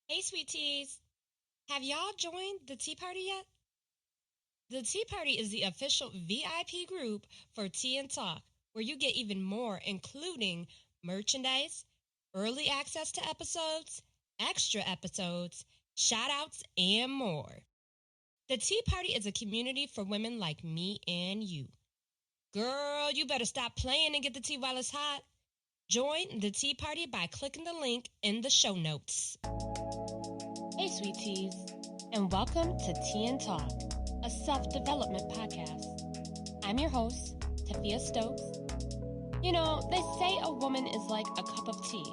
Hey, sweeties. Have y'all joined the Tea Party yet? The Tea Party is the official VIP group for Tea and Talk, where you get even more, including merchandise, early access to episodes, extra episodes, shout-outs, and more. The Tea Party is a community for women like me and you. Girl, you better stop playing and get the tea while it's hot. Join the Tea Party by clicking the link in the show notes. Hey, sweet teas, and welcome to Tea and Talk, a self-development podcast. I'm your host, Tafiea.Stokes. You know, they say a woman is like a cup of tea.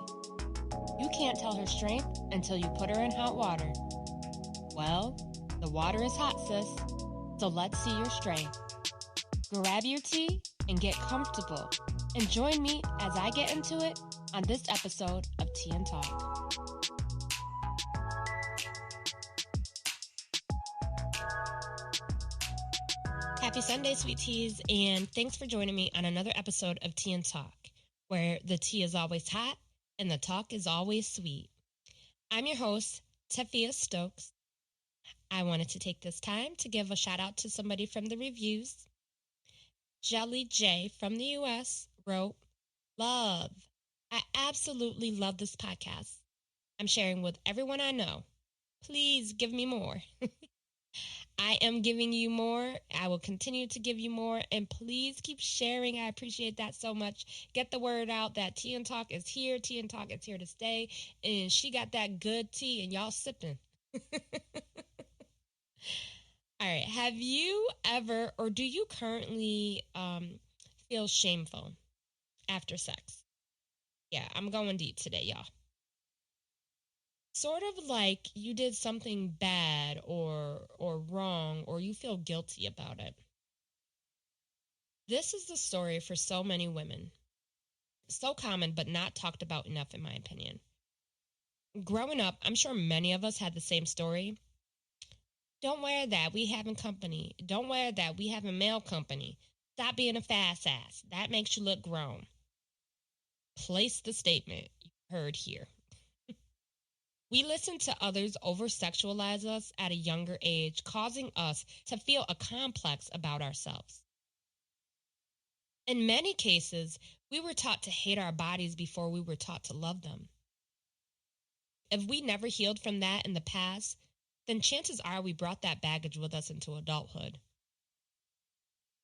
You can't tell her strength until you put her in hot water. Well, the water is hot, sis, so let's see your strength. Grab your tea and get comfortable, and join me as I get into it on this episode of Tea and Talk. Happy Sunday, sweet teas, and thanks for joining me on another episode of Tea and Talk, where the tea is always hot and the talk is always sweet. I'm your host, Tafiea.Stokes. I wanted to take this time to give a shout out to somebody from the reviews. Jelly J from the US wrote, "Love. I absolutely love this podcast. I'm sharing with everyone I know. Please give me more." I am giving you more. I will continue to give you more. And please keep sharing. I appreciate that so much. Get the word out that Tea and Talk is here. Tea and Talk is here to stay. And she got that good tea and y'all sipping. All right. Have you ever, or do you currently feel shameful after sex? Yeah, I'm going deep today, y'all. Sort of like you did something bad or wrong, or you feel guilty about it. This is the story for so many women. So common, but not talked about enough, in my opinion. Growing up, I'm sure many of us had the same story. Don't wear that, we having company. Don't wear that, we having male company. Stop being a fast ass. That makes you look grown. Place the statement you heard here. We listen to others over-sexualize us at a younger age, causing us to feel a complex about ourselves. In many cases, we were taught to hate our bodies before we were taught to love them. If we never healed from that in the past, then chances are we brought that baggage with us into adulthood.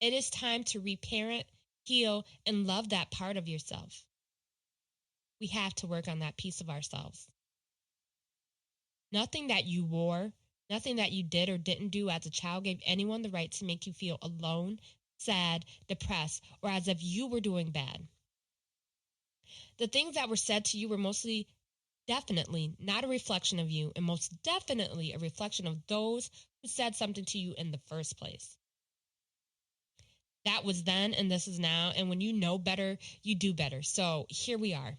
It is time to reparent, heal, and love that part of yourself. We have to work on that piece of ourselves. Nothing that you wore, nothing that you did or didn't do as a child gave anyone the right to make you feel alone, sad, depressed, or as if you were doing bad. The things that were said to you were mostly definitely not a reflection of you, and most definitely a reflection of those who said something to you in the first place. That was then and this is now, and when you know better, you do better. So here we are.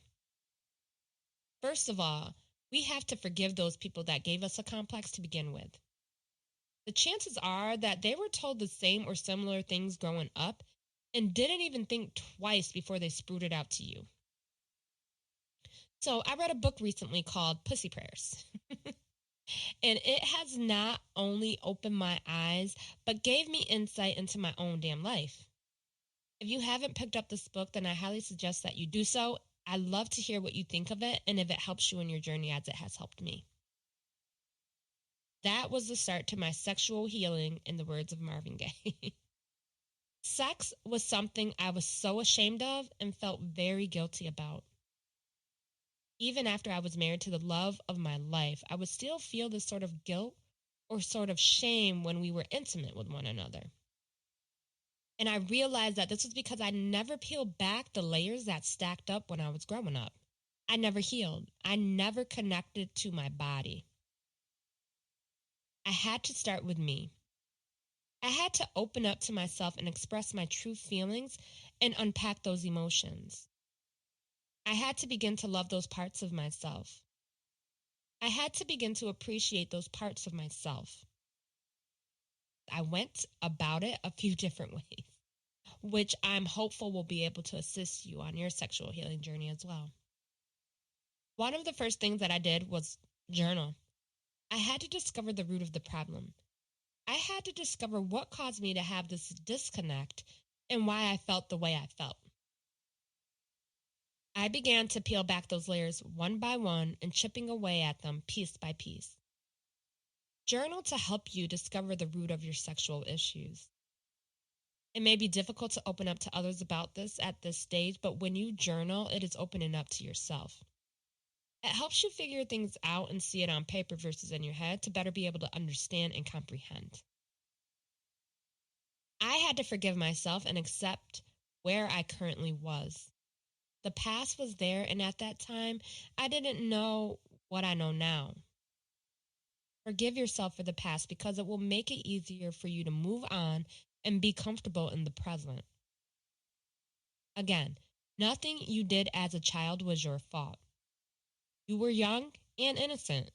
First of all, we have to forgive those people that gave us a complex to begin with. The chances are that they were told the same or similar things growing up and didn't even think twice before they sprouted out to you. So I read a book recently called Pussy Prayers. And it has not only opened my eyes, but gave me insight into my own damn life. If you haven't picked up this book, then I highly suggest that you do so. I'd love to hear what you think of it and if it helps you in your journey as it has helped me. That was the start to my sexual healing, in the words of Marvin Gaye. Sex was something I was so ashamed of and felt very guilty about. Even after I was married to the love of my life, I would still feel this sort of guilt or sort of shame when we were intimate with one another. And I realized that this was because I never peeled back the layers that stacked up when I was growing up. I never healed. I never connected to my body. I had to start with me. I had to open up to myself and express my true feelings and unpack those emotions. I had to begin to love those parts of myself. I had to begin to appreciate those parts of myself. I went about it a few different ways, which I'm hopeful will be able to assist you on your sexual healing journey as well. One of the first things that I did was journal. I had to discover the root of the problem. I had to discover what caused me to have this disconnect and why I felt the way I felt. I began to peel back those layers one by one and chipping away at them piece by piece. Journal to help you discover the root of your sexual issues. It may be difficult to open up to others about this at this stage, but when you journal, it is opening up to yourself. It helps you figure things out and see it on paper versus in your head to better be able to understand and comprehend. I had to forgive myself and accept where I currently was. The past was there, and at that time, I didn't know what I know now. Forgive yourself for the past because it will make it easier for you to move on and be comfortable in the present. Again, nothing you did as a child was your fault. You were young and innocent.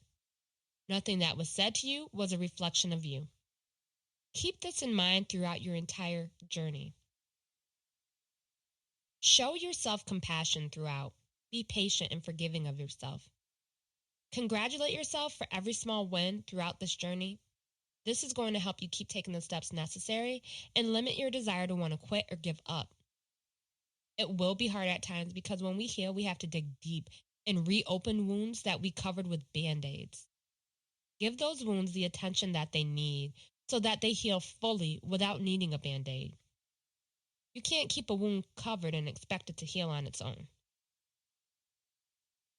Nothing that was said to you was a reflection of you. Keep this in mind throughout your entire journey. Show yourself compassion throughout. Be patient and forgiving of yourself. Congratulate yourself for every small win throughout this journey. This is going to help you keep taking the steps necessary and limit your desire to want to quit or give up. It will be hard at times because when we heal, we have to dig deep and reopen wounds that we covered with Band-Aids. Give those wounds the attention that they need so that they heal fully without needing a Band-Aid. You can't keep a wound covered and expect it to heal on its own.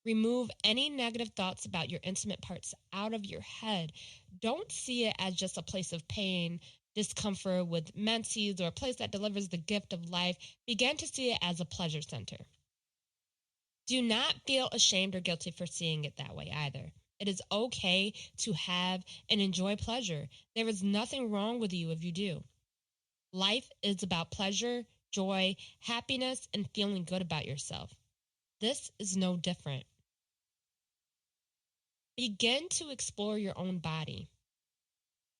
Remove any negative thoughts about your intimate parts out of your head. Don't see it as just a place of pain, discomfort with menses, or a place that delivers the gift of life. Begin to see it as a pleasure center. Do not feel ashamed or guilty for seeing it that way either. It is okay to have and enjoy pleasure. There is nothing wrong with you if you do. Life is about pleasure, joy, happiness, and feeling good about yourself. This is no different. Begin to explore your own body.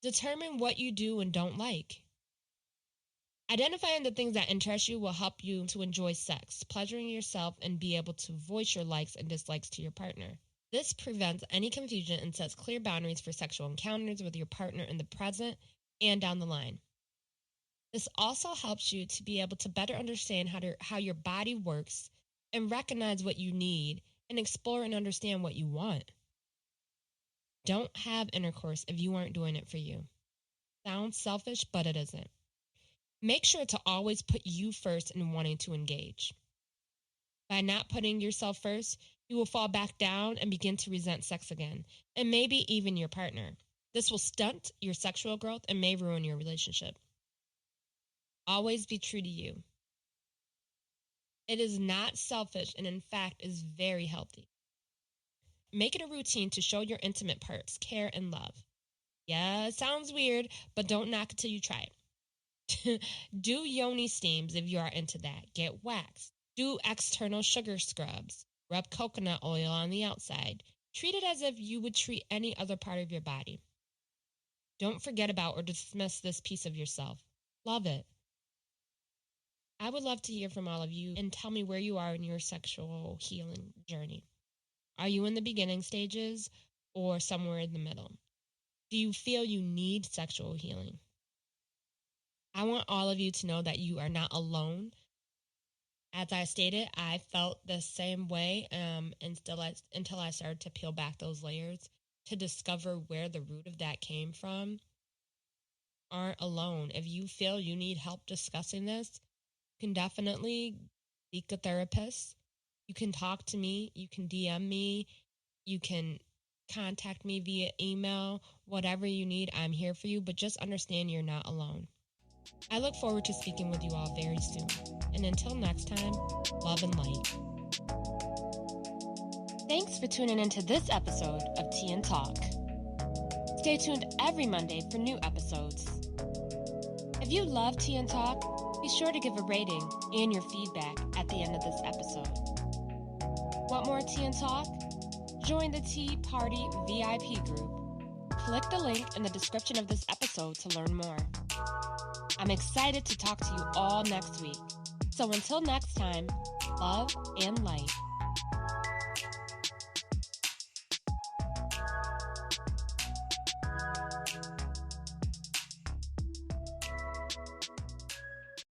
Determine what you do and don't like. Identifying the things that interest you will help you to enjoy sex, pleasuring yourself, and be able to voice your likes and dislikes to your partner. This prevents any confusion and sets clear boundaries for sexual encounters with your partner in the present and down the line. This also helps you to be able to better understand how your body works and recognize what you need and explore and understand what you want. Don't have intercourse if you aren't doing it for you. Sounds selfish, but it isn't. Make sure to always put you first in wanting to engage. By not putting yourself first, you will fall back down and begin to resent sex again, and maybe even your partner. This will stunt your sexual growth and may ruin your relationship. Always be true to you. It is not selfish and in fact is very healthy. Make it a routine to show your intimate parts care and love. Yeah, it sounds weird, but don't knock it till you try it. Do yoni steams if you are into that. Get waxed. Do external sugar scrubs. Rub coconut oil on the outside. Treat it as if you would treat any other part of your body. Don't forget about or dismiss this piece of yourself. Love it. I would love to hear from all of you and tell me where you are in your sexual healing journey. Are you in the beginning stages or somewhere in the middle? Do you feel you need sexual healing? I want all of you to know that you are not alone. As I stated, I felt the same way until I started to peel back those layers to discover where the root of that came from. Aren't alone. If you feel you need help discussing this, you can definitely seek a therapist. You can talk to me. You can DM me. You can contact me via email. Whatever you need, I'm here for you. But just understand you're not alone. I look forward to speaking with you all very soon. And until next time, love and light. Thanks for tuning into this episode of Tea and Talk. Stay tuned every Monday for new episodes. If you love Tea and Talk, be sure to give a rating and your feedback at the end of this episode. Want more Tea and Talk? Join the Tea Party VIP group. Click the link in the description of this episode to learn more. I'm excited to talk to you all next week. So until next time, love and light.